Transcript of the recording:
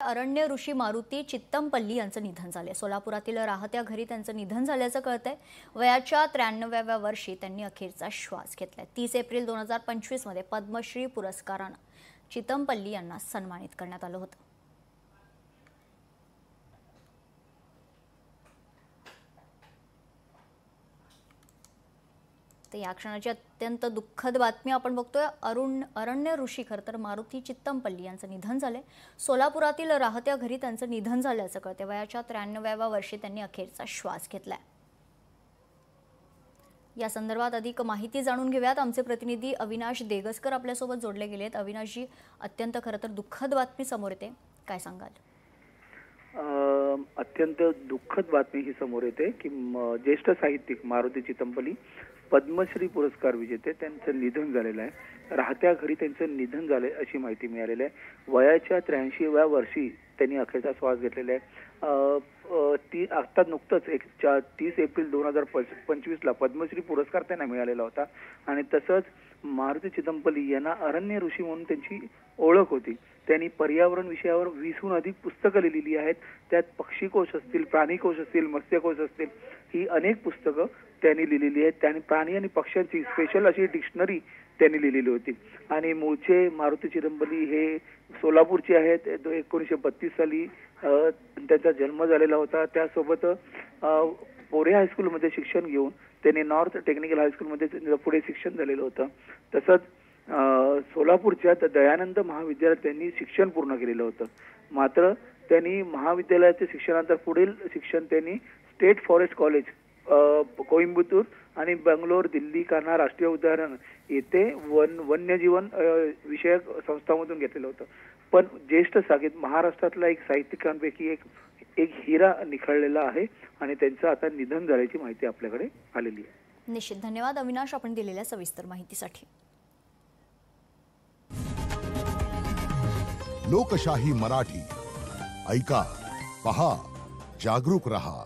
अरण्य ऋषी मारुती चित्तमपल्ली यांचं निधन झाले। सोलापुरातील राहत्या घरी त्यांचं निधन झाल्याचं कळतंय। वयाच्या 93व्या वर्षी त्यांनी अखेरचा श्वास घेतलाय। 30 एप्रिल 2025 मध्ये पद्मश्री पुरस्कारानं चित्तमपल्ली यांना सन्मानित करण्यात आलं होतं। तर या क्षणाची अत्यंत दुःखद बातमी आपण बघतोय। अरण्य ऋषी खरं तर मारुती चित्तमपल्ली यांचं निधन झालंय। सोलापुरातील राहत्या घरी त्यांचं निधन झाल्याचं कळतंय। वयाच्या 93व्या वर्षी त्यांनी अखेरचा श्वास घेतलाय। या संदर्भात अधिक माहिती जाणून घेऊयात। आमचे प्रतिनिधी अविनाश देगसकर आपल्यासोबत जोडले गेले आहेत। अविनाशजी, अत्यंत खरं तर दुःखद बातमी समोर येते, काय सांगाल? अत्यंत दुःखद बातमी ही समोर येते की ज्येष्ठ साहित्यिक मारुती चित्तमपल्ली पद्मश्री पुरस्कार विजेते त्यांचं निधन झालेलं आहे। राहत्या घरी त्यांचं निधन झाले अशी माहिती मिळालेली आहे। वयाच्या 83व्या वर्षी त्यांनी अखेरचा श्वास घेतलेला आहे। आता नुकतंच 30 एप्रिल 2025 ला पद्मश्री पुरस्कार त्यांना मिळालेला होता आणि तसंच मारुती चित्तमपल्ली यांना अरण्य ऋषी म्हणून त्यांची ओळख होती। त्यांनी पर्यावरण विषयावर 20हून अधिक पुस्तकं लिहिलेली आहेत। त्यात पक्षीकोश असतील, प्राणीकोश असतील, मत्स्यकोश असतील, ही अनेक पुस्तकं त्यांनी लिहिलेली आहेत। त्यांनी प्राणी आणि पक्ष्यांची स्पेशल अशी डिक्शनरी त्यांनी लिहिलेली होती आणि मूळचे मारुती चित्तमपल्ली हे सोलापूरचे आहेत। 1932 साली त्यांचा जन्म झालेला होता। त्यासोबत पोरे हायस्कूलमध्ये शिक्षण घेऊन त्यांनी नॉर्थ टेक्निकल हायस्कूलमध्ये पुढे शिक्षण झालेलं होतं। तसंच सोलापूरच्या दयानंद महाविद्यालयात त्यांनी शिक्षण पूर्ण केलेलं होतं। मात्र त्यांनी महाविद्यालयाच्या शिक्षणानंतर पुढील शिक्षण त्यांनी स्टेट फॉरेस्ट कॉलेज कोइंबतूर आणि बंगलोर, दिल्ली, कान्हा राष्ट्रीय उद्यान येथे वन्यजीवन विषयक संस्थांमधून घेतलेलं होतं। पण ज्येष्ठ साहित्यिक महाराष्ट्रातला एक साहित्यिकांपैकी एक हिरा निखळलेला आहे आणि त्यांचं आता निधन झाल्याची माहिती आपल्याकडे आलेली आहे। निश्चित धन्यवाद अविनाश, आपण दिलेल्या सविस्तर माहितीसाठी। लोकशाही मराठी ऐका, पहा, जागरूक रहा।